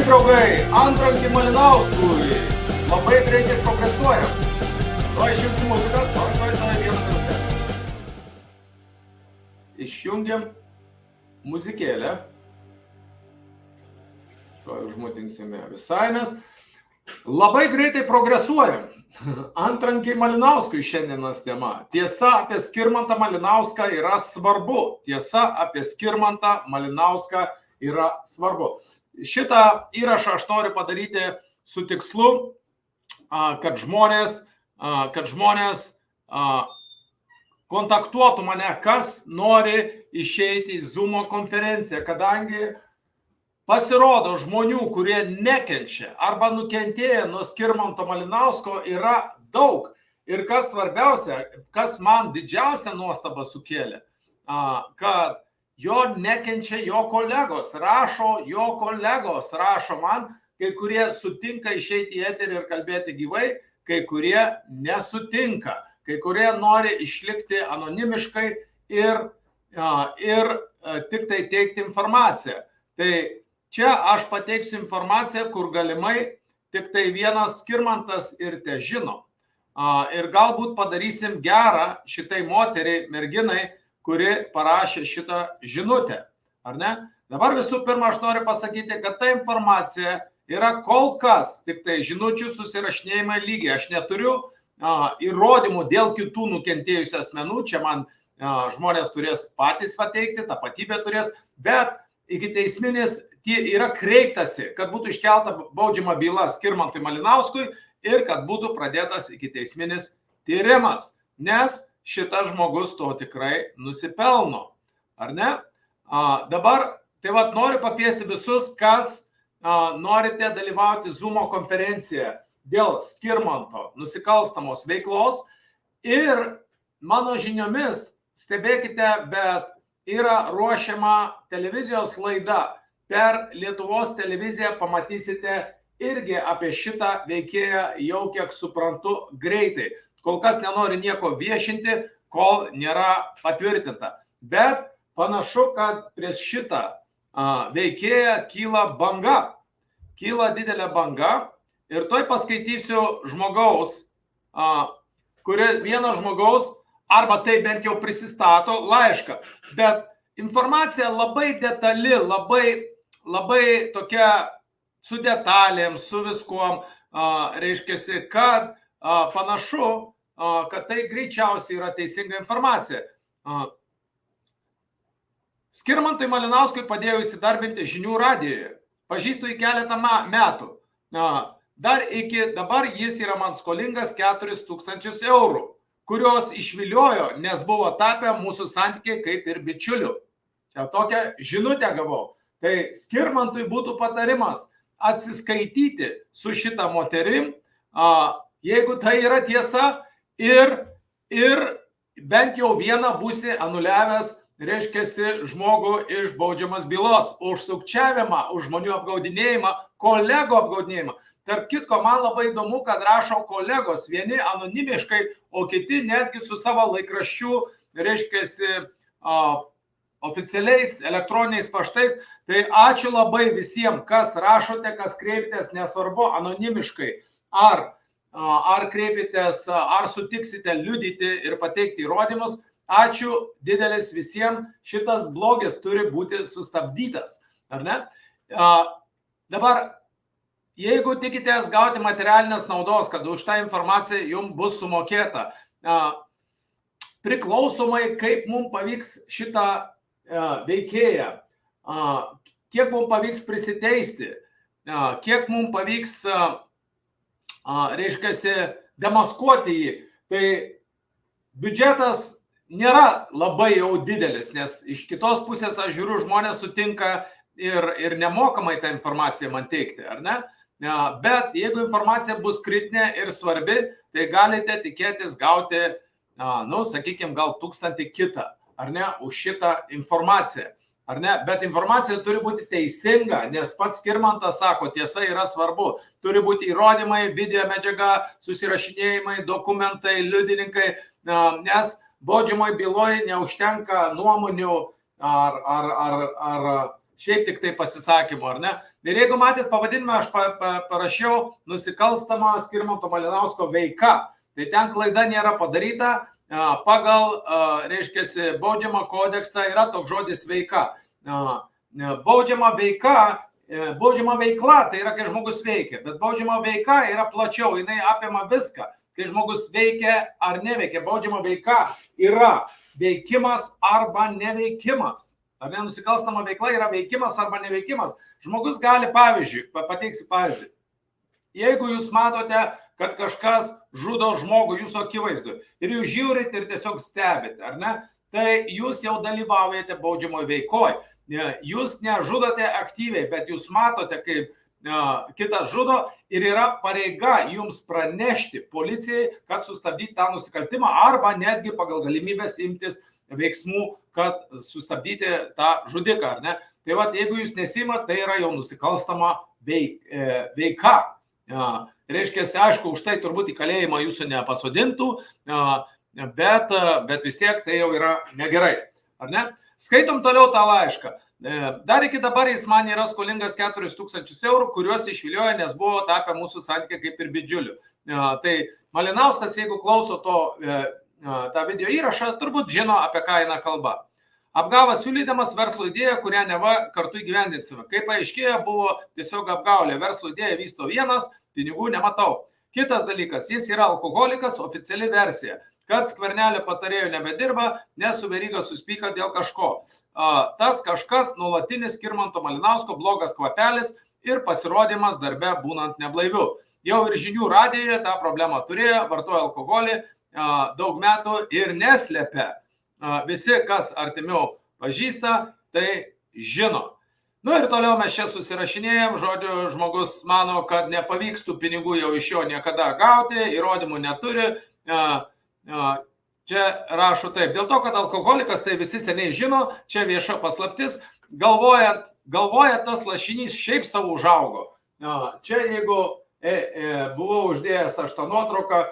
draugai, Antrankį Malinauskui labai greitai progresuojam. Tuo išjungsim muziką, tuoj vieną minutę. Išjungiam muzikėlę. Tuoj užmutinsime visai mes. Labai greitai progresuojam. Antrankį Malinauskui šiandienos tema. Tiesa apie Skirmantą Malinauską yra svarbu. Tiesa apie Skirmantą Malinauską yra svarbu. Šitą įrašą aš noriu padaryti su tikslu, kad žmonės kontaktuotų mane, kas nori išeiti į Zoom konferenciją, kadangi pasirodo žmonių, kurie nekenčia arba nukentėję nuo Skirmanto Malinausko yra daug. Ir kas svarbiausia, kas man didžiausia nuostaba sukėlė, kad jo nekenčia jo kolegos, rašo man, kai kurie sutinka išeiti į eterį ir kalbėti gyvai, kai kurie nesutinka, kai kurie nori išlikti anonimiškai ir tik tai teikti informaciją. Tai čia aš pateiksiu informaciją, kur galimai tik tai vienas Skirmantas ir te žino. Ir galbūt padarysim gerą šitai moteriai, merginai, kuri parašė šitą žinutę. Ar ne? Dabar visų pirma, aš noriu pasakyti, kad ta informacija yra kol kas tik tai žinučių susirašinėjimai lygiai. Aš neturiu įrodymų dėl kitų nukentėjusių asmenų. Čia man žmonės turės patys pateikti, tapatybė turės, bet iki teisminis yra kreiptasi, kad būtų iškelta baudžiama byla Skirmantui Malinauskui ir kad būtų pradėtas iki teisminis tyrimas, nes šitas žmogus to tikrai nusipelno. Ar ne? Dabar, tai vat noriu pakviesti visus, kas norite dalyvauti Zoom konferencijoje dėl Skirmanto nusikalstamos veiklos. Ir mano žiniomis, stebėkite, bet yra ruošiama televizijos laida. Per Lietuvos televiziją pamatysite irgi apie šitą veikėją, jau kiek suprantu, greitai. Kol kas nenori nieko viešinti, kol nėra patvirtinta. Bet panašu, kad prieš šitą veikėją kyla banga. Kyla didelė banga. Ir tuoj paskaitysiu žmogaus, vieno žmogaus, arba tai bent jau prisistato laišką. Bet informacija labai detali, labai tokia su detalėm, su viskuom, reiškiasi, kad panašu, kad tai greičiausiai yra teisinga informacija. Skirmantui Malinauskui padėjau įsidarbinti žinių radijoje. Pažįstu į keletą metų. Dar iki dabar jis yra man skolingas 4000 eurų, kurios išviliojo, nes buvo tapę mūsų santykiai kaip ir bičiulių. Čia tokią žinutę gavau. Tai Skirmantui būtų patarimas atsiskaityti su šitą moterim, jeigu tai yra tiesa, ir bent jau vieną būsi anuliavęs, reiškiasi, žmogų iš baudžiamas bylos už sukčiavimą, už žmonių apgaudinėjimą, kolegų apgaudinėjimą. Tarp kitko, man labai įdomu, kad rašo kolegos, vieni anonimiškai, o kiti netgi su savo laikraščiu, reiškiasi, oficialiais elektroniniais paštais. Tai ačiū labai visiems, kas rašote, kas kreiptės, nesvarbu, anonimiškai. Ar kreipitės, ar sutiksite liudyti ir pateikti įrodymus. Ačiū didelis visiems, šitas blogis turi būti sustabdytas. Ar ne? Dabar, jeigu tikitės gauti materialinės naudos, kad už tą informaciją jums bus sumokėta, priklausomai kaip mums pavyks šitą veikėją, kiek mums pavyks prisiteisti, kiek mums pavyks, reiškiasi, demaskuoti jį, tai biudžetas nėra labai jau didelis, nes iš kitos pusės aš žiūriu, žmonės sutinka ir nemokamai tą informaciją man teikti, ar ne? Bet jeigu informacija bus kritinė ir svarbi, tai galite tikėtis gauti, sakykime, gal 1000 kitą, ar ne, už šitą informaciją. Ar ne? Bet informacija turi būti teisinga, nes pats Skirmantas sako, tiesa yra svarbu. Turi būti įrodymai, video medžiaga, susirašinėjimai, dokumentai, liudininkai, nes baudžiamoje byloje neužtenka nuomonių ar šiaip tik tai pasisakymų, ar ne? Ir jeigu matėt pavadinimą, aš parašiau nusikalstama Skirmanto Malinausko veika. Tai ten klaida nėra padaryta. Pagal, reiškia, baudžiamą kodeksą yra toks žodis veika. Baudžiama veikla tai yra, kai žmogus veikia, bet baudžiama veika yra plačiau, jinai apima viską. Kai žmogus veikia ar neveikia, baudžiama veika yra veikimas arba neveikimas. Ar ne, nusikalstama veikla yra veikimas arba neveikimas. Žmogus gali, pavyzdžiui, pateiksiu pavyzdį. Jeigu jūs matote, kad kažkas žudo žmogų jūsų akivaizdu ir jūs žiūrite ir tiesiog stebite, ar ne, tai jūs jau dalyvaujate baudžiamoje veikoje. Jūs nežudote aktyviai, bet jūs matote, kaip kitas žudo ir yra pareiga jums pranešti policijai, kad sustabdyti tą nusikaltimą arba netgi pagal galimybės imtis veiksmų, kad sustabdyti tą žudiką, ar ne? Tai va, jeigu jūs nesimat, tai yra jau nusikalstama veika. Reiškia, aišku, už tai turbūt į kalėjimą jūsų nepasodintų, bet vis tiek tai jau yra negerai, ar ne? Skaitom toliau tą laišką. Dar iki dabar jis man yra skolingas 4000 eurų, kuriuos išviliojo, nes buvo tapę mūsų santykiai kaip ir bičiulių. Tai Malinauskas, jeigu klauso tą video įrašą, turbūt žino, apie ką eina kalba. Apgavo siūlydamas verslo idėją, kurią neva kartu įgyvendinsime. Kaip paaiškėjo, buvo tiesiog apgaulė. Verslo idėja vysto vienas, pinigų nematau. Kitas dalykas, jis yra alkoholikas, oficiali versija. Kad Skvernelio patarėjų nebedirba, nes su Veryga suspyka dėl kažko. Tas kažkas nuolatinis Skirmanto Malinausko blogas kvapelis ir pasirodymas darbe būnant neblaiviu. Jau ir žinių radijoje tą problemą turėjo, vartojo alkoholį daug metų ir neslepia. Visi, kas artimiau pažįsta, tai žino. Nu ir toliau mes čia susirašinėjom, žodžiu, žmogus mano, kad nepavyks tų pinigų jau iš jo niekada gauti, įrodymų neturi. Čia rašo taip, dėl to, kad alkoholikas, tai visi seniai žino, čia vieša paslaptis, galvoja tas lašinys šiaip savo užaugo. Čia jeigu buvau uždėjęs aš tą nuotrauką,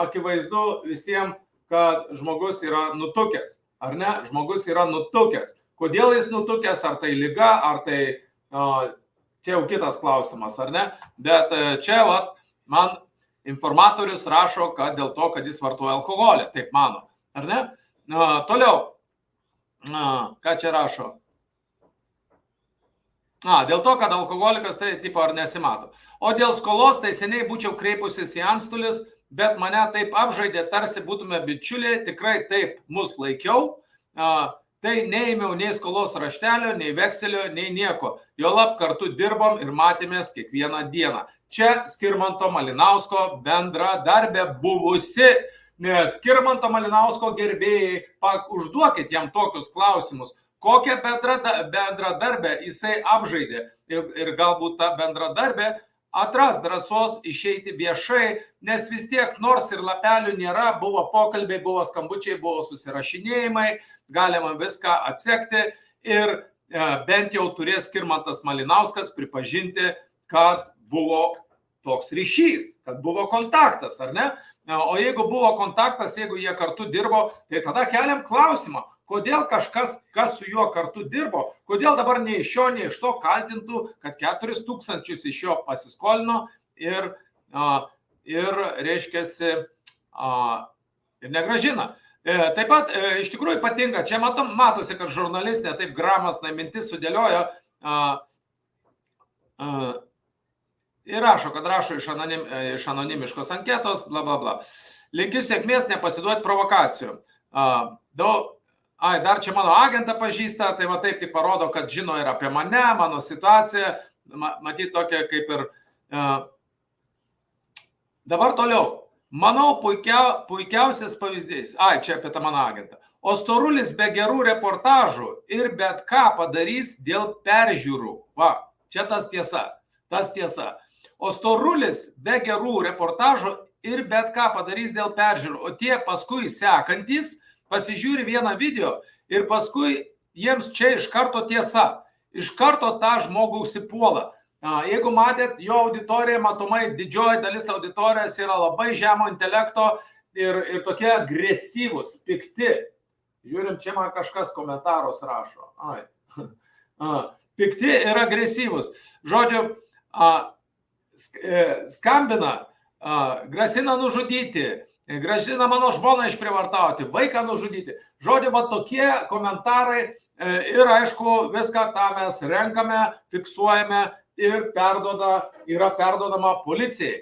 akivaizdu visiems, kad žmogus yra nutukęs, ar ne? Žmogus yra nutukęs. Kodėl jis nutukęs, ar tai liga, ar tai, čia jau kitas klausimas, ar ne? Bet čia man informatorius rašo, kad dėl to, kad jis vartoja alkoholį, taip mano, ar ne? Toliau, ką čia rašo? Dėl to, kad alkoholikas tai tipo ar nesimato. O dėl skolos, tai seniai būčiau kreipusis į antstolis, bet mane taip apžaidė, tarsi būtume bičiuliai, tikrai taip mus laikiau. Tai neėmiau nei skolos raštelio, nei vekselio, nei nieko. Juolab kartu dirbom ir matėmės kiekvieną dieną. Čia Skirmanto Malinausko bendradarbė buvusi. Skirmanto Malinausko gerbėjai, užduokit jam tokius klausimus. Kokią bendradarbę jisai apžaidė ir galbūt ta bendradarbė atras drąsos išeiti viešai, nes vis tiek nors ir lapelių nėra, buvo pokalbiai, buvo skambučiai, buvo susirašinėjimai, galima viską atsekti ir bent jau turės Skirmantas Malinauskas pripažinti, kad buvo toks ryšys, kad buvo kontaktas, ar ne? O jeigu buvo kontaktas, jeigu jie kartu dirbo, tai tada keliam klausimą, kodėl kažkas, kas su juo kartu dirbo, kodėl dabar nei iš šio, nei iš to kaltintų, kad 4000 iš jo pasiskolino ir reiškiasi, ir negrąžina. Taip pat iš tikrųjų patinka, čia matosi, kad žurnalistai taip gramatnai mintis sudėliojo ir rašo, kad rašo iš anonimiškos anketos, bla bla bla. Linkiu sėkmės, nepasiduoti provokacijų. Dar čia mano agentą pažįsta, tai va taip tik parodo, kad žino ir apie mane, mano situaciją, matyt tokia kaip ir. Dabar toliau. Manau, puikiausias pavyzdys. Čia apie tą mano agentą. O Storulis be gerų reportažų ir bet ką padarys dėl peržiūrų. Va, čia tas tiesa. O Storulis be gerų reportažų ir bet ką padarys dėl peržiūrų. O tie paskui sekantys pasižiūri vieną video ir paskui jiems čia iš karto tiesa. Iš karto tą žmogų užsipuola. Jeigu matėt, jo auditorija, matomai, didžioji dalis auditorijos yra labai žemo intelekto ir tokie agresyvūs, pikti. Žiūrim, čia man kažkas komentaros rašo. pikti ir agresyvūs. Žodžiu, skambina, grasina nužudyti, grasina mano žmoną išprievartauti, vaiką nužudyti. Žodžiu, va tokie komentarai ir aišku, viską tą mes renkame, fiksuojame ir yra perdodama policijai.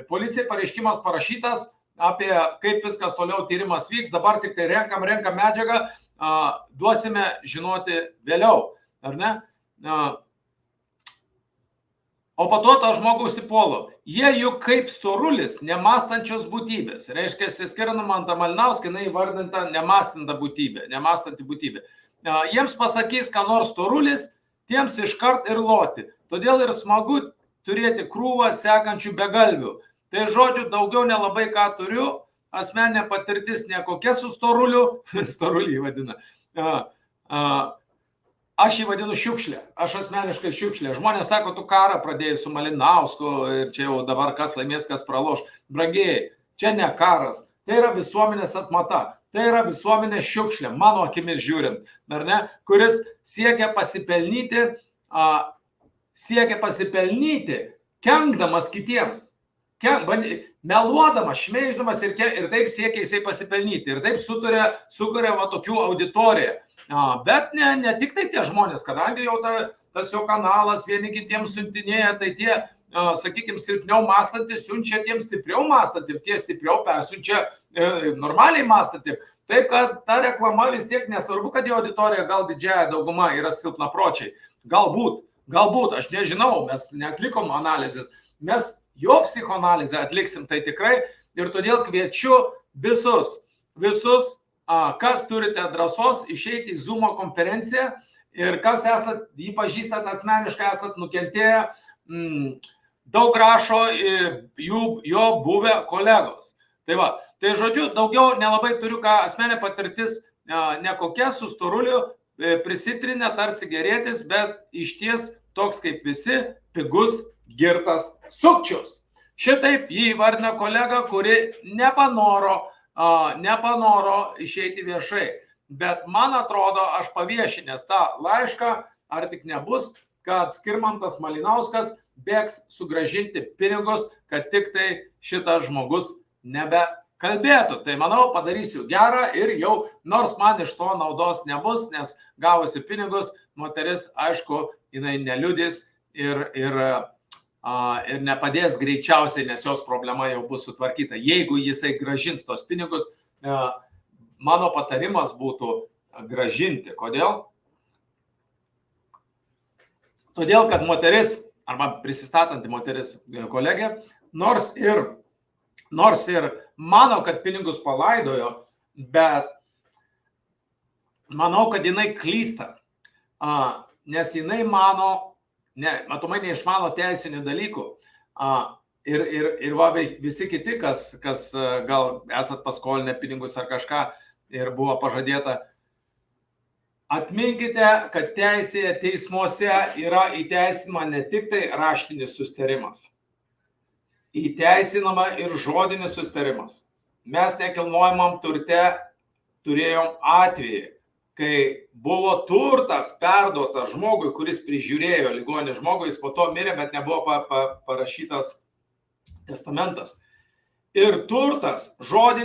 Policijai pareiškimas parašytas apie kaip viskas toliau tyrimas vyks, dabar tik tai renkam medžiagą, duosime žinoti vėliau, ar ne? O po to tą žmogų užsipuolo. Jie juk kaip storulis, nemąstančios būtybės. Reiškia, skiriama Manta Malinauskai, jinai įvardinta nemąstanti būtybė. Jiems pasakys, ką nors storulis, tiems iškart ir loti. Todėl ir smagu turėti krūvą sekančių begalvių. Tai žodžiu, daugiau nelabai ką turiu, asmeninė patirtis nekokia su storuliu, storulį vadina. Aš jį vadinu šiukšlė, aš asmeniškai šiukšlė. Žmonės sako, tu karą pradėjai su Malinausku ir čia jau dabar kas laimės, kas praloš. Brangiai, čia ne karas, tai yra visuomenės atmata, tai yra visuomenės šiukšlė, mano akimis žiūrint, ar ne, kuris siekia pasipelnyti, kenkdamas kitiems, meluodamas, šmeiždamas ir taip siekia jisai pasipelnyti ir taip sukuria va tokių auditoriją. Bet ne tik tai tie žmonės, kadangi jau tas jo kanalas vieni kitiems siuntinėja, tai tie, sakykime, silpniau mąstantys siunčia tiems stipriau mąstantys, tie stipriau persiunčia normaliai mąstantys. Taip, kad ta reklama vis tiek nesvarbu, kad jo auditorija gal didžiąja dauguma yra silpnapročiai. Galbūt, aš nežinau, mes neatlikom analizės, mes jo psichoanalizę atliksim tai tikrai ir todėl kviečiu visus, kas turite drąsos išeiti į Zoom konferenciją ir kas esat, jį pažįstat asmeniškai, esat nukentėję, daug rašo jo buvę kolegos. Tai žodžiu, daugiau nelabai turiu ką, asmeninė patirtis nekokia, su storuliu prisitrinę tarsi gerėtis, bet išties toks kaip visi pigus girtas sukčius. Šitaip jį įvardina kolega, kuri nepanoro išeiti viešai. Bet man atrodo, aš paviešinęs tą laišką, ar tik nebus, kad Skirmantas Malinauskas bėgs sugrąžinti pinigus, kad tik tai šitas žmogus nebekalbėtų. Tai manau, padarysiu gerą ir jau, nors man iš to naudos nebus, nes gavusi pinigus, moteris, aišku, jinai neliudys ir nepadės greičiausiai, nes jos problema jau bus sutvarkyta. Jeigu jisai grąžins tos pinigus, mano patarimas būtų grąžinti. Kodėl? Todėl, kad moteris, arba prisistatanti moteris kolegė, nors ir mano, kad pinigus palaidojo, bet manau, kad jinai klysta, nes jinai mano, matomai neišmano teisinių dalykų. Ir visi kiti, kas gal esat paskolinę pinigus ar kažką ir buvo pažadėta, atminkite, kad teisėje teismuose yra įteisinama ne tik tai raštinis susitarimas, įteisinama ir žodinis susitarimas. Mes nekilnojamam turte turėjom atvejį, kai buvo turtas perduotas žmogui, kuris prižiūrėjo ligonį žmogui, jis po to mirė, bet nebuvo parašytas testamentas. Ir turtas, buvo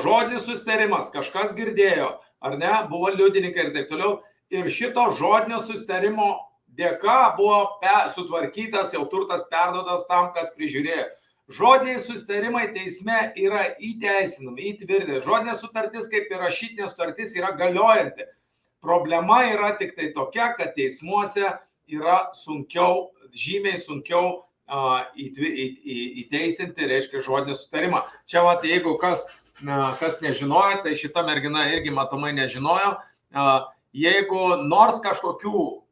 žodinis susitarimas, kažkas girdėjo, ar ne, buvo liudininkai ir taip toliau. Ir šito žodinio susitarimo dėka buvo sutvarkytas, jau turtas perduotas tam, kas prižiūrėjo. Žodiniai susitarimai teisme yra įteisinami, įtvirtinami. Žodinė sutartis, kaip ir rašytinė sutartis, yra galiojanti. Problema yra tik tai tokia, kad teismuose yra žymiai sunkiau įteisinti, reiškia, žodinį susitarimą. Čia, jeigu kas nežinojo, tai šita mergina irgi matomai nežinojo. Jeigu nors kažkokių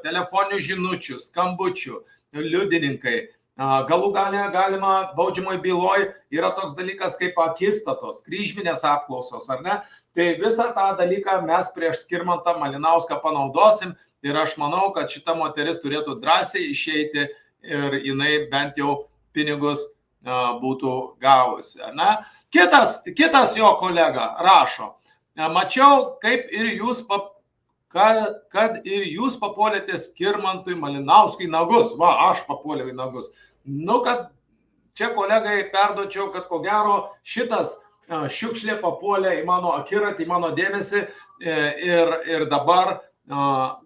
telefoninių žinučių, skambučių, liudininkai, galų galima baudžiamoj byloj yra toks dalykas kaip akistatos, kryžminės apklausos, ar ne? Tai visą tą dalyką mes prieš Skirmantą Malinauską panaudosim ir aš manau, kad šita moteris turėtų drąsiai išeiti ir jinai bent jau pinigus būtų gavusi. Ne? Kitas jo kolega rašo, mačiau, kaip ir jūs kad ir jūs papuolėte Skirmantui Malinauskui nagus. Va, aš papuoliau į nagus. Nu, kad čia kolegai perduočiau, kad ko gero šitas šiukšlė papuolė į mano akiratį, į mano dėmesį ir dabar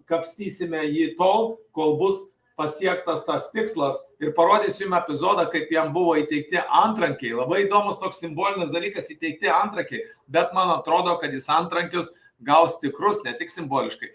kapstysime jį tol, kol bus pasiektas tas tikslas ir parodysiu jums epizodą, kaip jam buvo įteikti antrankiai. Labai įdomus toks simbolinis dalykas įteikti antrankiai, bet man atrodo, kad jis antrankius gaus tikrus, ne tik simboliškai.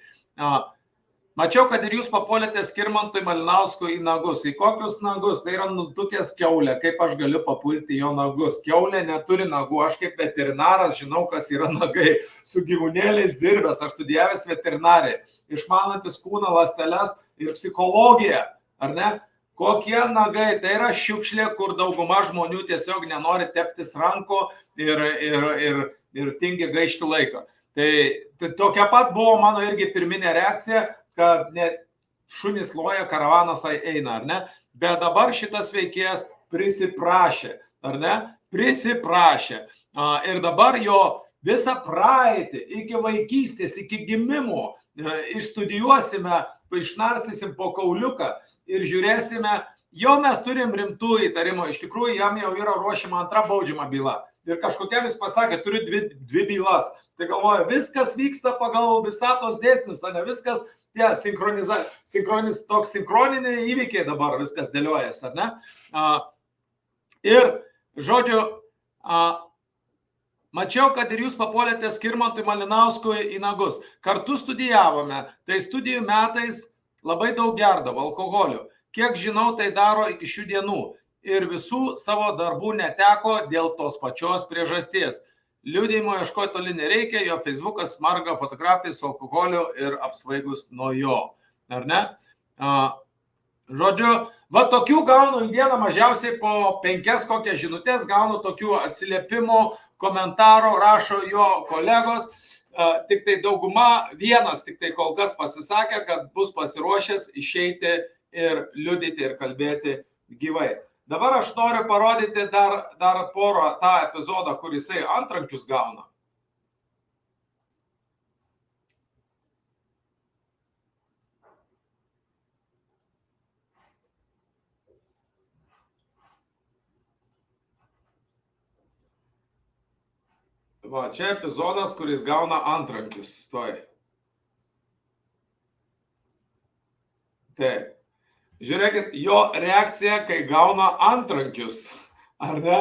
Mačiau, kad ir jūs papuolėte Skirmantui Malinauskui į nagus. Į kokius nagus? Tai yra nutukęs kiaulė. Kaip aš galiu papulti jo nagus? Kiaulė neturi nagų. Aš kaip veterinaras žinau, kas yra nagai. Su gyvūnėliais dirbęs, aš studijavęs veterinariją, išmanantis kūno ląsteles ir psichologiją. Ar ne? Kokie nagai? Tai yra šiukšlė, kur dauguma žmonių tiesiog nenori teptis rankų ir tingi gaišti laiką. Tai tokia pat buvo mano irgi pirminė reakcija, kad net šunys loja, karavanas eina, ar ne? Bet dabar šitas veikėjas prisiprašė, ar ne? Prisiprašė. Ir dabar jo visą praeitį, iki vaikystės, iki gimimo, išstudijuosime, išnarsysim po kauliuką ir žiūrėsime, jau mes turim rimtų įtarimų, iš tikrųjų jam jau yra ruošiama antra baudžiama byla. Ir kažkokiam jis pasakė, turiu dvi bylas. Tai galvoju, viskas vyksta pagal visatos dėsnius, ne viskas tie toks sinchroniniai įvykiai dabar viskas dėliojas, ar ne? Ir, žodžiu, mačiau, kad ir jūs papuolėte Skirmantui Malinauskui į nagus. Kartu studijavome, tai studijų metais labai daug gerdavo alkoholio. Kiek žinau, tai daro iki šių dienų. Ir visų savo darbų neteko dėl tos pačios priežasties. Liudijimo ieškoti toli nereikia, jo Facebookas marga fotografijai su alkoholiu ir apsvaigus nuo jo. Ar ne? Žodžiu, va tokių gaunu į dieną mažiausiai po 5 kokias žinutės, gaunu tokių atsiliepimų, komentarų, rašo jo kolegos. Tik tai dauguma, vienas tik tai kol kas pasisakė, kad bus pasiruošęs išeiti ir liudyti ir kalbėti gyvai. Dabar aš noriu parodyti dar porą tą epizodą, kur jisai antrankius gauna. Va, čia epizodas, kuris gauna antrankius. Taip. Žiūrėkit, jo reakcija, kai gauna antrankius, ar ne?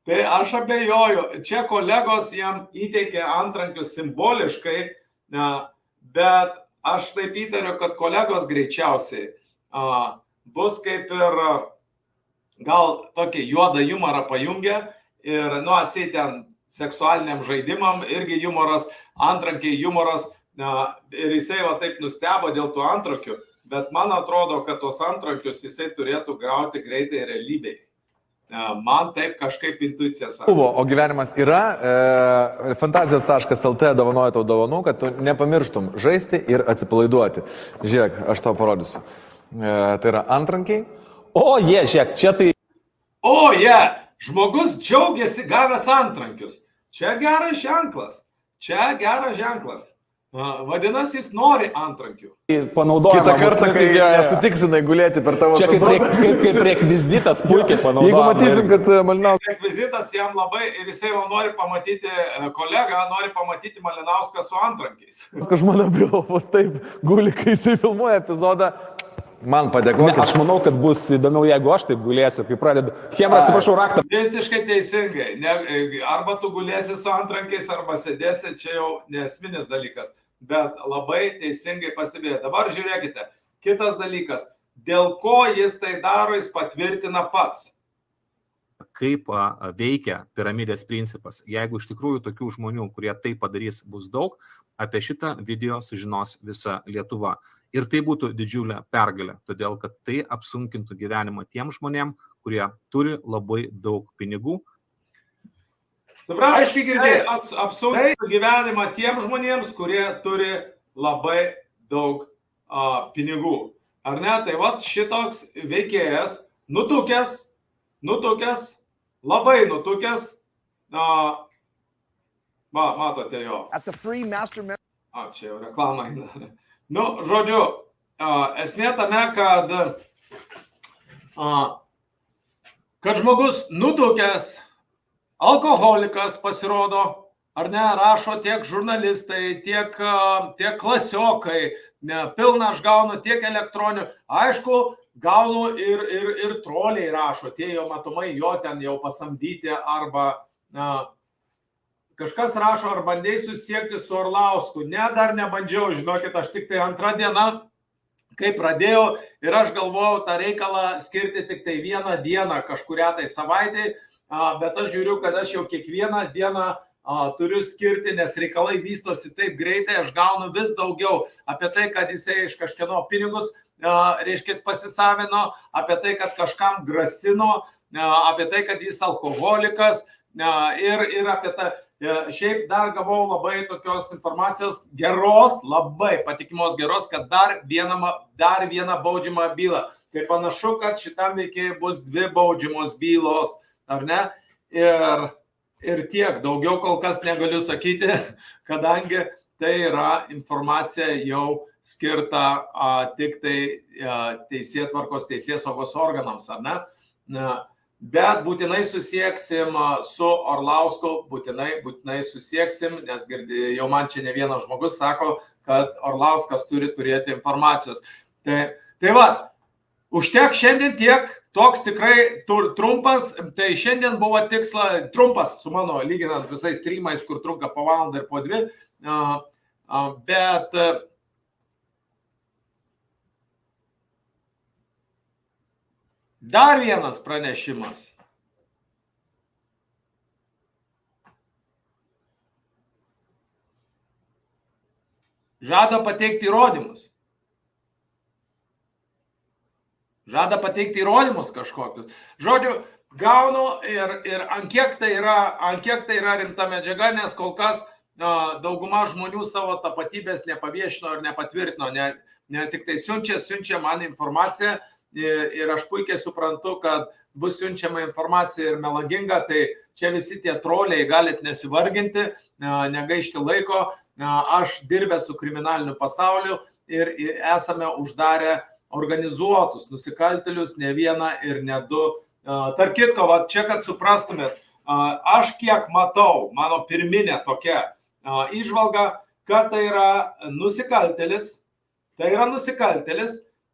Tai aš abejoju, čia kolegos jam įteikė antrankius simboliškai, bet aš taip įtariu, kad kolegos greičiausiai bus kaip ir gal tokį juodą humorą pajungia ir, atseit ten seksualiniam žaidimam irgi humoras, antrankiai humoras ir jisai va taip nustebo dėl tų antrankių. Bet man atrodo, kad tos antrankius jisai turėtų gauti greitai realybėj. Man taip kažkaip intuicija sako. O gyvenimas yra, fantazijos.lt dovanoja tau dovanų, kad tu nepamirštum žaisti ir atsipalaiduoti. Žiūrėk, aš tau parodysiu. Tai yra antrankiai. Žiūrėk, čia tai... Žmogus džiaugiasi gavęs antrankius. Čia geras ženklas. Vadinasi, jis nori antrankių. Panaudojama. Kitą kartą, kai nesutiksinai gulėti per tavo epizodą. Čia kaip rekvizitas puikiai panaudojama. Jeigu matysim, kad Malinauskas... Rekvizitas jam labai ir jisai nori pamatyti kolegą, nori pamatyti Malinauską su antrankiais. Žmona Brilopos taip guli, kai jisai filmuoja epizodą. Man padėkokit. Aš manau, kad bus įdomiau, jeigu aš taip gulėsiu, kai pradedu. Chebra, atsiprašau, raktą. Visiškai teisingai. Arba tu gulėsi su antrankiais, arba sėdėsi, čia jau nesminis dalykas. Bet labai teisingai pastebėjo. Dabar žiūrėkite, kitas dalykas. Dėl ko jis tai daro, jis patvirtina pats. Kaip veikia piramidės principas. Jeigu iš tikrųjų tokių žmonių, kurie tai padarys, bus daug, apie šitą video sužinos visa Lietuva. Ir tai būtų didžiulė pergalė, todėl kad tai apsunkintų gyvenimą tiem žmonėm, kurie turi labai daug pinigų. Aiškiai girdėjai, apsunkintų gyvenimą tiem žmonėms, kurie turi labai daug pinigų. Ar ne? Tai vat šitoks veikėjas, nutukęs, labai nutukęs, matote jo. Čia jau reklamą eina. Nu, žodžiu, esmė tame, kad žmogus nutukęs, alkoholikas pasirodo, ar ne, rašo tiek žurnalistai, tiek klasiokai, pilna aš gaunu tiek elektroninių, aišku, gaunu ir troliai rašo, tie jau matomai jo ten jau pasamdyti, arba kažkas rašo, ar bandėjai susiekti su Orlausku. Ne, dar nebandžiau, žinokit, aš tik tai antrą dieną, kai pradėjau, ir aš galvojau tą reikalą skirti tik tai vieną dieną kažkurią tai savaitę, bet aš žiūriu, kad aš jau kiekvieną dieną turiu skirti, nes reikalai vystosi taip greitai, aš gaunu vis daugiau apie tai, kad jisai iš kažkieno pinigus, reiškia, pasisavino, apie tai, kad kažkam grasino, apie tai, kad jis alkoholikas, ir apie tą. Šiaip dar gavau labai tokios informacijos geros, labai patikimos geros, kad dar vieną baudžiamą bylą. Tai panašu, kad šitam veikėjui bus 2 baudžiamos bylos, ar ne? Ir tiek, daugiau kol kas negaliu sakyti, kadangi tai yra informacija jau skirta tik tai teisėtvarkos, teisėsaugos organams, ar ne? Bet būtinai susieksim su Orlausku, būtinai susieksim, nes jau man čia ne vienas žmogus sako, kad Orlauskas turi turėti informacijos. Tai va, užtek šiandien tiek, toks tikrai trumpas, tai šiandien buvo tiksla, trumpas su mano, lyginant visais streamais, kur trunka po valandą ir po 2, bet dar vienas pranešimas. Žada pateikti įrodymus. Kažkokius. Žodžiu, gaunu ir ant kiek tai yra rimta medžiaga, nes kol kas dauguma žmonių savo tapatybės nepaviešino ir nepatvirtino, ne tik tai siunčia man informaciją. Ir aš puikiai suprantu, kad bus siunčiama informacija ir melaginga, tai čia visi tie troliai galit nesivarginti, negaišti laiko. Aš dirbęs su kriminaliniu pasauliu ir esame uždarę organizuotus nusikaltėlius, ne vieną ir ne 2. Tarp kitko, va, čia kad suprastumėt, aš kiek matau, mano pirminė tokia įžvalga, kad tai yra nusikaltėlis,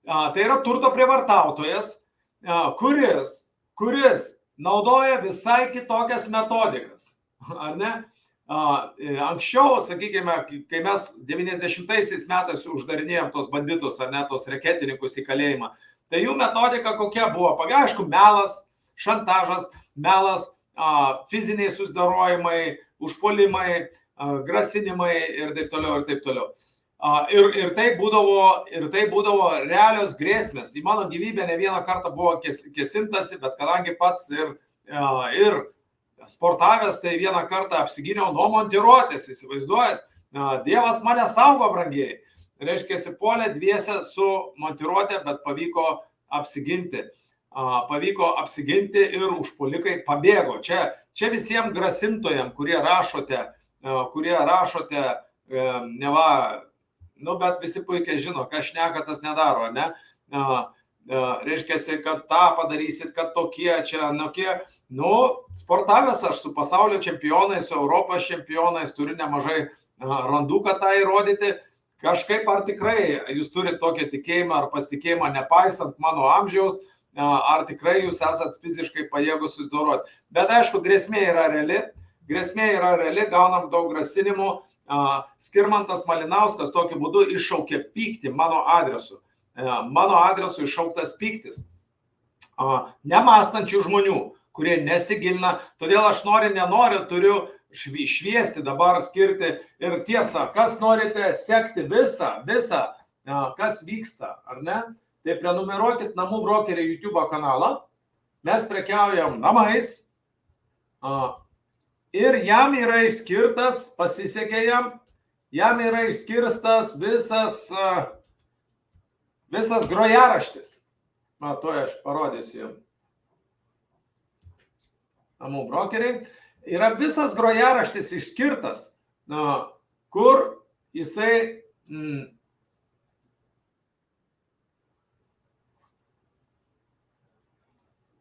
tai yra turto prievartautojas, kuris naudoja visai kitokias metodikas, ar ne? Anksčiau, sakykime, kai mes 90-aisiais metais uždarinėjom tos banditus, ar ne, tos reketininkus į kalėjimą, tai jų metodika kokia buvo? Aišku, melas, šantažas, melas, fiziniai susidorojimai, užpuolimai, grasinimai ir taip toliau. Ir tai būdavo realios grėsmės. Į mano gyvybę ne vieną kartą buvo kesintasi, bet kadangi pats ir sportavęs, tai vieną kartą apsigyniau nuo montiruotės, įsivaizduojat, Dievas mane saugo, brangiai. Reiškia, puolė dviese su montiruotė, bet pavyko apsiginti ir užpuolikai pabėgo. Čia visiems grasintojams, kurie rašote, neva, bet visi puikiai žino, kas šneka, tas nedaro, ne? Reiškia, kad tą padarysit, kad tokie čia, sportavęs aš su pasaulio čempionais, su Europos čempionais, turiu nemažai randų, kad tą įrodyti. Kažkaip ar tikrai jūs turite tokią tikėjimą ar pasitikėjimą, nepaisant mano amžiaus, ar tikrai jūs esat fiziškai pajėgus susidoroti. Bet aišku, grėsmė yra reali, gaunam daug grasinimų. Skirmantas Malinauskas tokiu būdu iššaukė pyktį mano adresu. Mano adresu iššauktas pyktis. Nemąstančių žmonių, kurie nesigilina. Todėl aš nenoriu, turiu šviesti dabar, skirti ir tiesą, kas norite sekti visą, kas vyksta, ar ne? Tai prenumeruokit Namų brokerį YouTube kanalą. Mes prekiaujam namais. Ir jam yra išskirtas, pasisekė jam yra išskirstas visas grojaraštis. Tuoj aš parodysiu jums. Namų brokeriai. Yra visas grojaraštis išskirtas, kur jisai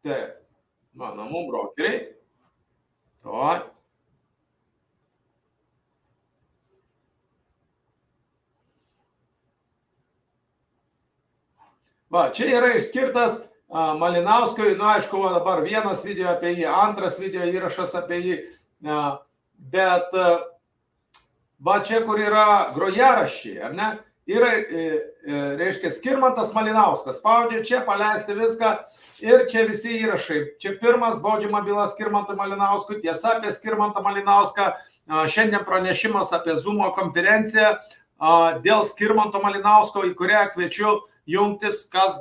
taip, namų brokeriai. O. Va, čia yra išskirtas Malinauskui, aišku, dabar vienas video apie jį, antras video įrašas apie jį, bet va čia, kur yra grojaraščiai, ar ne, yra, reiškia, Skirmantas Malinauskas, spaudžia čia, paleisti viską ir čia visi įrašai. Čia pirmas baudžiama byla Skirmantui Malinauskui, tiesa apie Skirmantą Malinauską, šiandien pranešimas apie Zoomo konferenciją dėl Skirmanto Malinausko, į kurią kviečiu jungtis, kas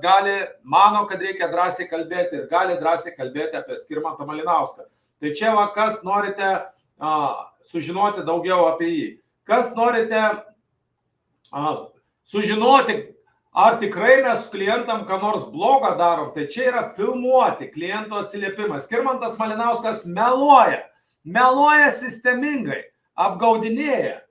mano, kad reikia drąsiai kalbėti ir gali drąsiai kalbėti apie Skirmantą Malinauską. Tai čia va, kas norite sužinoti daugiau apie jį. Kas norite sužinoti, ar tikrai mes klientam ką nors blogą darom, tai čia yra filmuoti klientų atsiliepimas. Skirmantas Malinauskas meluoja sistemingai, apgaudinėja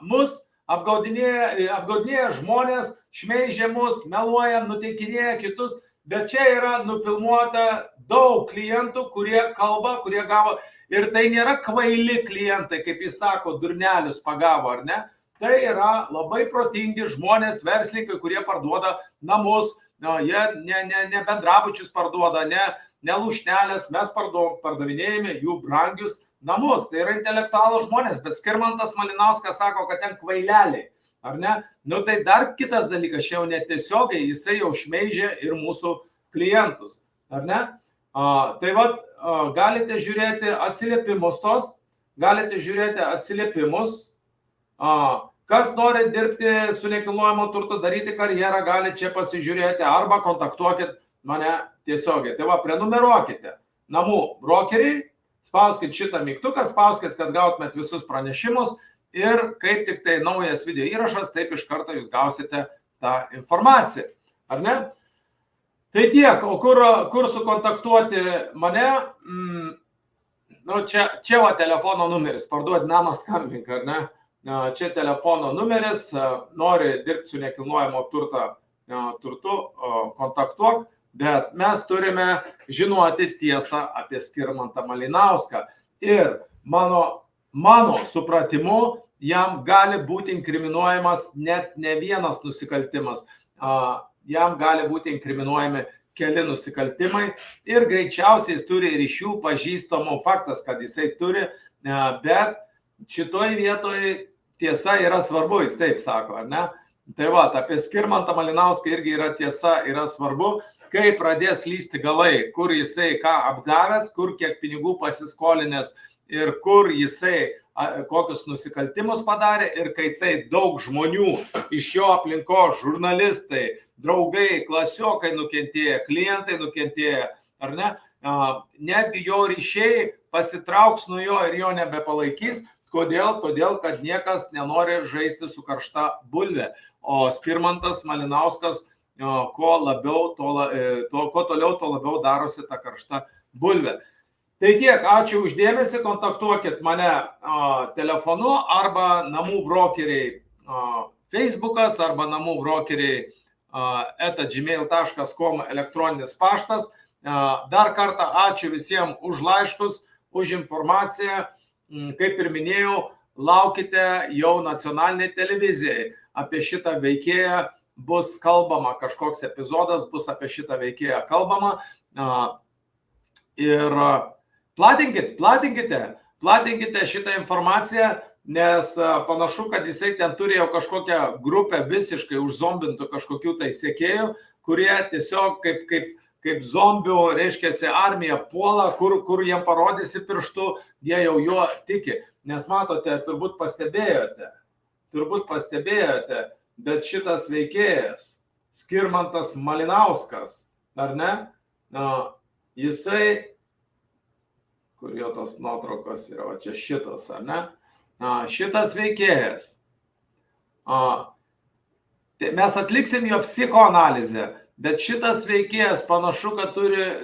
mus, apgaudinėja žmonės, šmeižia mus, meluoja, nuteikinėja kitus, bet čia yra nufilmuota daug klientų, kurie kalba, kurie gavo, ir tai nėra kvaili klientai, kaip jis sako, durnelius pagavo, ar ne? Tai yra labai protingi žmonės, verslininkai, kurie parduoda namus, jie ne bendrabučius parduoda, ne lūšnelės, mes pardavinėjame jų brangius namus. Tai yra intelektualų žmonės, bet Skirmantas Malinauskas sako, kad ten kvaileliai, ar ne? Nu tai dar kitas dalykas, čia jau netiesiogiai, jisai jau šmeižia ir mūsų klientus, ar ne? Tai va, galite žiūrėti atsiliepimus kas nori dirbti su nekilnojamo turto, daryti karjerą, gali čia pasižiūrėti arba kontaktuokit mane tiesiogiai. Tai va, prenumeruokite namų brokeriai, spauskit šitą mygtuką, spauskit, kad gautumėt visus pranešimus ir kaip tik tai naujas video įrašas, taip iš karto jūs gausite tą informaciją, ar ne? Tai tiek, o kur sukontaktuoti mane? Nu, čia va telefono numeris, parduoti namą, skambink, ar ne? Čia telefono numeris, nori dirbti su nekilnojamo turtu, kontaktuok, bet mes turime žinoti tiesą apie Skirmantą Malinauską. Ir mano supratimu, jam gali būti inkriminuojamas net ne vienas nusikaltimas. Jam gali būti inkriminuojami keli nusikaltimai ir greičiausiai jis turi ryšių pažįstamų, faktas, kad jisai turi, bet šitoj vietoj tiesa yra svarbu, jis taip sako, ar ne? Tai va, apie Skirmantą Malinauską irgi yra tiesa, yra svarbu, kai pradės lysti galai, kur jisai ką apgavęs, kur kiek pinigų pasiskolinęs ir kur jisai kokius nusikaltimus padarė ir kai tai daug žmonių iš jo aplinkos, žurnalistai, draugai, klasiokai nukentėję, klientai nukentėję, ar ne? Netgi jo ryšiai pasitrauks nuo jo ir jo nebepalaikys. Kodėl? Todėl, kad niekas nenori žaisti su karšta bulvė. O Skirmantas Malinauskas, kuo toliau, to labiau darosi ta karšta bulvė. Tai tiek, ačiū uždėmesį, kontaktuokit mane telefonu arba namų brokeriai Facebookas arba namų brokeriai @gmail.com elektroninis paštas. Dar kartą ačiū visiems už laiškus, už informaciją. Kaip ir minėjau, laukite jau nacionaliniai televizijai. Apie šitą veikėją bus kalbama, kažkoks epizodas bus apie šitą veikėją kalbama. Ir platinkite šitą informaciją, nes panašu, kad jisai ten turėjo kažkokią grupę visiškai užzombintų kažkokių tai sekėjų, kurie tiesiog kaip zombių, reiškiasi, armija puola, kur jiem parodysi pirštu, jie jau juo tiki. Nes matote, turbūt pastebėjote, bet šitas veikėjas, Skirmantas Malinauskas, ar ne? Jisai, kur jo tos nuotraukos yra, va čia šitos, ar ne? Šitas veikėjas. Mes atliksim jo psichoanalizę. Bet šitas veikėjas panašu, kad turi,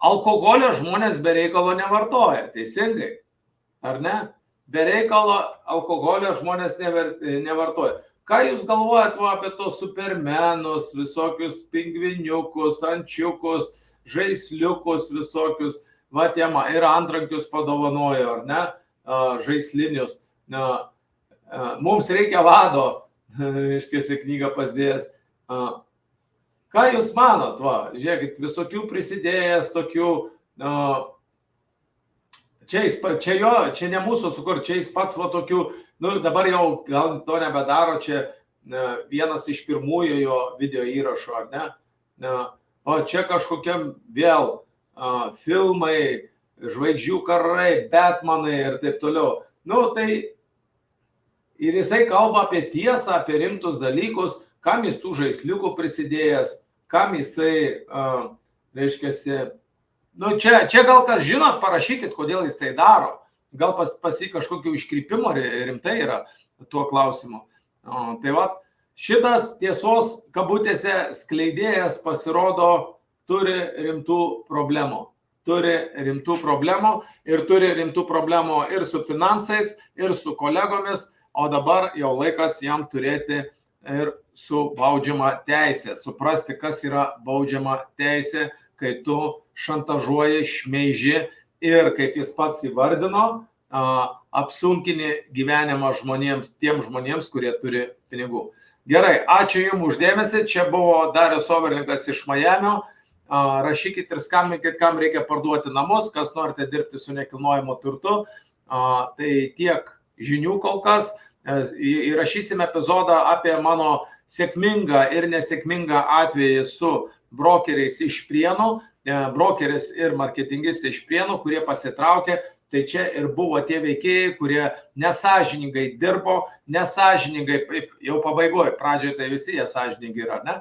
alkoholio žmonės be reikalo nevartoja, teisingai, ar ne? be reikalo alkoholio žmonės nevartoja. Ką jūs galvojat apie tos supermenus, visokius pingviniukus, ančiukus, žaisliukus visokius, ir antrankius padovanojo, ar ne, žaislinius. Mums reikia vado, reiškiasi knygą pasdėjęs. Ką jūs manot, žiūrėkit, visokių prisidėjęs tokių, čia ne mūsų sukur, čia jis pats tokių, dabar jau gal to nebedaro, čia vienas iš pirmųjų jo video įrašų, ar ne? O čia kažkokiam vėl filmai, žvaigždžių karai, Batmanai ir taip toliau. Tai ir jisai kalba apie tiesą, apie rimtus dalykus, kam jis tų žaisliukų prisidėjęs, kam jisai, reiškiasi, čia gal kas žinot, parašykit, kodėl jis tai daro. Gal pas jį kažkokių iškrypimų rimtai yra tuo klausimu. Tai šitas tiesos kabutėse skleidėjas pasirodo turi rimtų problemų. Turi rimtų problemų ir su finansais, ir su kolegomis, o dabar jau laikas jam turėti ir su baudžiama teisė. Suprasti, kas yra baudžiama teisė, kai tu šantažuoji, šmeiži ir, kaip jis pats įvardino, apsunkini gyvenimą tiem žmonėms, kurie turi pinigų. Gerai, ačiū Jums uždėmesi. Čia buvo Darius Overlinkas iš Majamio. Rašykit ir skambinkit, kam reikia parduoti namus, kas norite dirbti su nekilnojamu turtu. Tai tiek žinių kol kas. Įrašysime epizodą apie mano sėkmingą ir nesėkmingą atvejį su brokeriais iš Prienų, brokeris ir marketingistai iš Prienų, kurie pasitraukė. Tai čia ir buvo tie veikėjai, kurie nesąžiningai dirbo, nesąžiningai, jau pabaigoje, pradžioje tai visi jie sąžiningai yra, ne?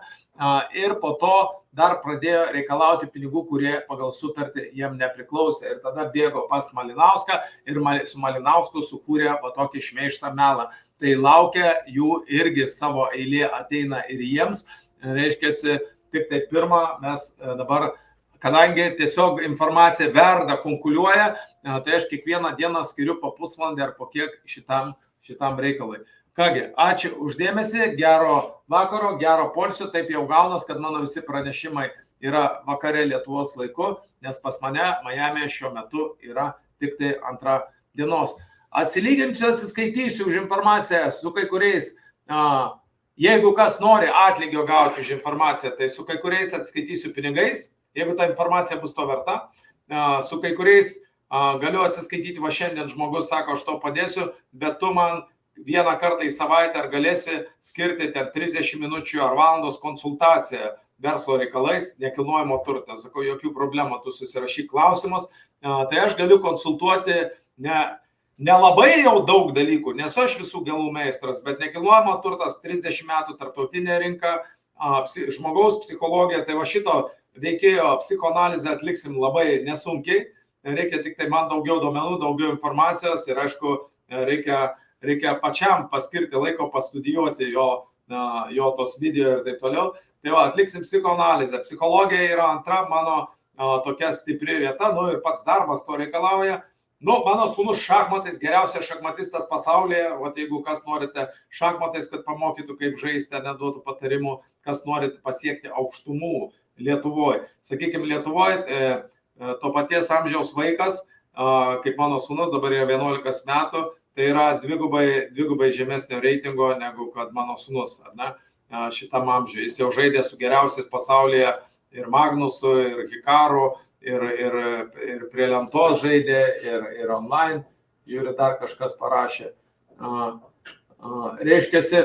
Ir po to dar pradėjo reikalauti pinigų, kurie pagal sutartį jiem nepriklausė. Ir tada bėgo pas Malinauską ir su Malinausku sukūrė tokį šmeižtą melą. Tai laukia jų irgi savo eilė ateina ir jiems. Reiškiasi, tik tai pirmą mes dabar, kadangi tiesiog informacija verda, kunkuliuoja, tai aš kiekvieną dieną skiriu po pusvalandį ar po kiek šitam reikalui. Kągi, ačiū uždėmesi, gero vakaro, gero poilsio, taip jau gaunas, kad mano visi pranešimai yra vakare Lietuvos laiku, nes pas mane Majamėje šiuo metu yra tik tai 2 dienos. Atsilyginsiu, atsiskaitysiu už informaciją su kai kuriais, jeigu kas nori atlygio gauti už informaciją, tai su kai kuriais atsiskaitysiu pinigais, jeigu ta informacija bus to verta, su kai kuriais galiu atsiskaityti, šiandien žmogus sako, aš to padėsiu, bet tu man vieną kartą į savaitę ar galėsi skirti 30 minučių ar valandos konsultaciją verslo reikalais, nekilnojamo turto. Sakau, jokių problemų, tu susirašyk klausimus. Tai aš galiu konsultuoti nelabai jau daug dalykų, nesu aš visų galų meistras, bet nekilnojamo turtas 30 metų tarptautinė rinka, žmogaus psichologija, tai šito veikėjo psichoanalizę atliksim labai nesunkiai. Reikia tik tai man daugiau duomenų, daugiau informacijos ir aišku, reikia pačiam paskirti laiko pastudijuoti jo tos video ir taip toliau. Tai atliksim psichoanalizę. Psichologija yra antra mano tokia stipri vieta, ir pats darbas to reikalauja. Mano sūnus šachmatais, geriausias šachmatistas pasaulyje, jeigu kas norite šachmatais, kad pamokytų kaip žaisti, neduotų patarimų, kas norite pasiekti aukštumų Lietuvoje. Sakykime, Lietuvoje to paties amžiaus vaikas, kaip mano sūnus, dabar yra 11 metų, tai yra dvigubai žemesnio reitingo negu kad mano sūnus, ar ne, šitam amžiui. Jis jau žaidė su geriausiais pasaulyje ir Magnusu, ir Hikaru, ir prie lentos žaidė, ir online, žiūrė, dar kažkas parašė. Reiškiasi,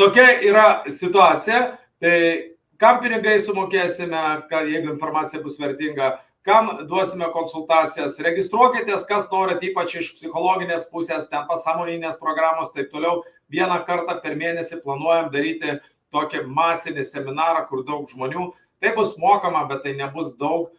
tokia yra situacija, tai kam pinigai sumokėsime, kad jeigu informacija bus vertinga, kam duosime konsultacijas, registruokitės, kas norit, ypač iš psichologinės pusės, ten pasąmoninės programos, taip toliau. Vieną kartą per mėnesį planuojam daryti tokį masinį seminarą, kur daug žmonių. Tai bus mokama, bet tai nebus daug,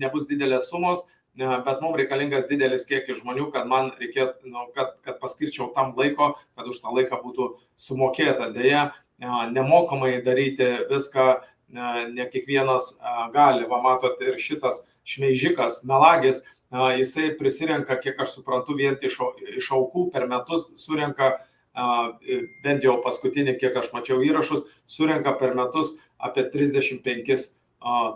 nebus didelės sumos, bet mums reikalingas didelis kiekis žmonių, kad man reikėtų, kad paskirčiau tam laiko, kad už tą laiką būtų sumokėta. Deja, nemokamai daryti viską, ne kiekvienas gali. Va, matot, ir šitas šmeižikas, melagis, jisai prisirenka, kiek aš suprantu, vien iš aukų per metus surenka, bent jau paskutinį, kiek aš mačiau įrašus, surenka per metus apie 35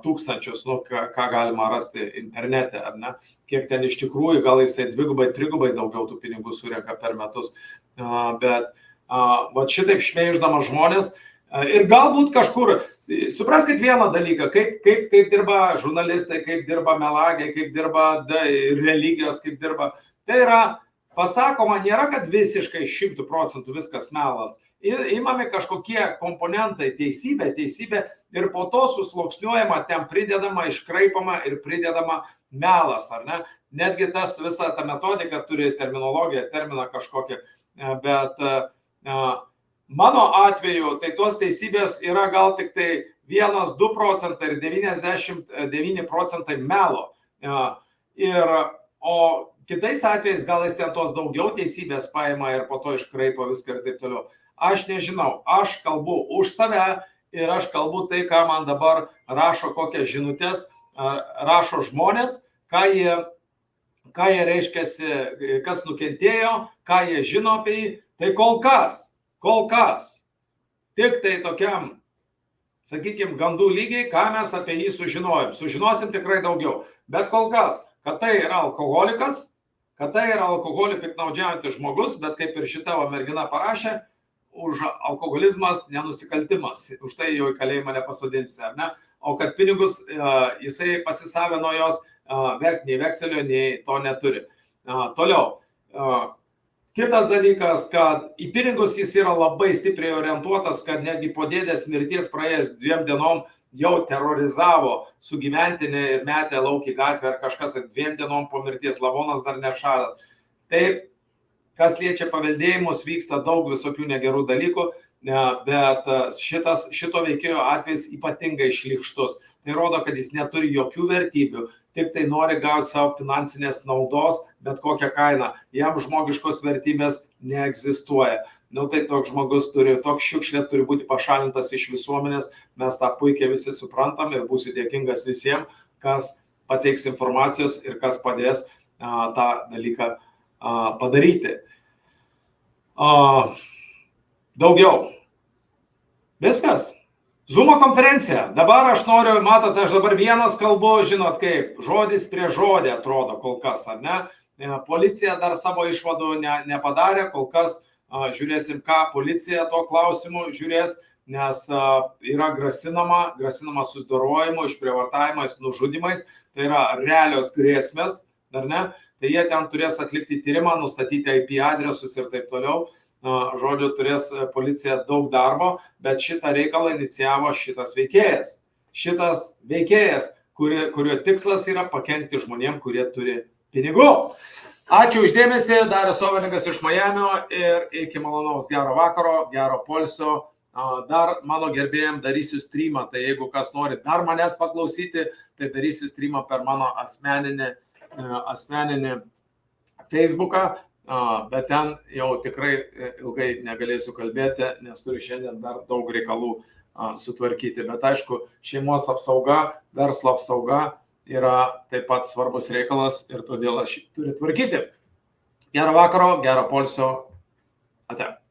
tūkstančius, ką galima rasti internete, ar ne? Kiek ten iš tikrųjų, gal jisai 2-3 daugiau tų pinigų surenka per metus. Bet va šitaip šmeiždamas žmonės ir galbūt kažkur, supraskit vieną dalyką, kaip dirba žurnalistai, kaip dirba melagiai, kaip dirba religijos, kaip dirba. Tai yra pasakoma, nėra, kad visiškai 100% viskas melas. Įmami kažkokie komponentai, teisybė ir po to susluoksniuojama, ten pridedama, iškraipama ir pridedama melas, ar ne? Netgi tas visa ta metodika turi terminologiją, terminą kažkokią, bet mano atveju, tai tos teisybės yra gal tik tai 1-2% ir 99% melo. O kitais atvejais gal jis ten tos daugiau teisybės paima ir po to iškraipo viską ir taip toliau. Aš nežinau, aš kalbu už save ir aš kalbu tai, ką man dabar rašo kokias žinutės, rašo žmonės, ką jie reiškiasi, kas nukentėjo, ką jie žino apie jį. Tai kol kas, tik tai tokiam, sakykime, gandų lygiai, ką mes apie jį sužinojom. Sužinosim tikrai daugiau. Bet kol kas, kad tai yra alkoholikas, kad tai yra alkoholį piktnaudžiaujantis žmogus, bet kaip ir šita mergina parašė, už alkoholizmas nenusikaltimas, už tai jau į kalėjimą nepasodinsi, ar ne? O kad pinigus jisai pasisavino jos, nei vekselio, nei to neturi. Toliau. Kitas dalykas, kad į pinigus jis yra labai stipriai orientuotas, kad netgi po dėdės mirties praėjus 2 dienom jau terorizavo sugyventinį ir metė lauk į gatvę ar kažkas, 2 dienom po mirties lavonas dar nešalas. Taip, kas liečia paveldėjimus, vyksta daug visokių negerų dalykų, bet šito veikėjo atvejs ypatingai šlykštus. Tai rodo, kad jis neturi jokių vertybių, tik tai nori gauti savo finansinės naudos, bet kokią kainą. Jam žmogiškos vertybės neegzistuoja. Tai toks žmogus toks šiukšlė turi būti pašalintas iš visuomenės, mes tą puikiai visi suprantam ir būsiu dėkingas visiems, kas pateiks informacijos ir kas padės tą dalyką padaryti. Daugiau. Viskas. Zoomo konferencija. Dabar aš noriu, matote, aš dabar vienas kalbu, žinot kaip, žodis prie žodį atrodo kol kas, ar ne? Policija dar savo išvadų nepadarė, kol kas žiūrėsim, ką policija tuo klausimu žiūrės, nes yra grasinama susidorojimu, išprievartavimais, nužudimais, tai yra realios grėsmės, ar ne? Tai jie ten turės atlikti tyrimą, nustatyti IP adresus ir taip toliau. Žodžiu, turės policija daug darbo, bet šitą reikalą inicijavo šitas veikėjas. Šitas veikėjas, kurio tikslas yra pakenkti žmonėm, kurie turi pinigų. Ačiū uždėmesį, Darius Oveningas iš Majamio ir iki malonaus gero vakaro, gero poilsio. Dar mano gerbėjim darysiu streamą, tai jeigu kas nori dar manęs paklausyti, tai darysiu streamą per mano asmeninį Facebooką, bet ten jau tikrai ilgai negalėsiu kalbėti, nes turiu šiandien dar daug reikalų sutvarkyti. Bet aišku, šeimos apsauga, verslo apsauga yra taip pat svarbus reikalas ir todėl aš jį turiu tvarkyti. Gero vakaro, gero poilsio. Ate.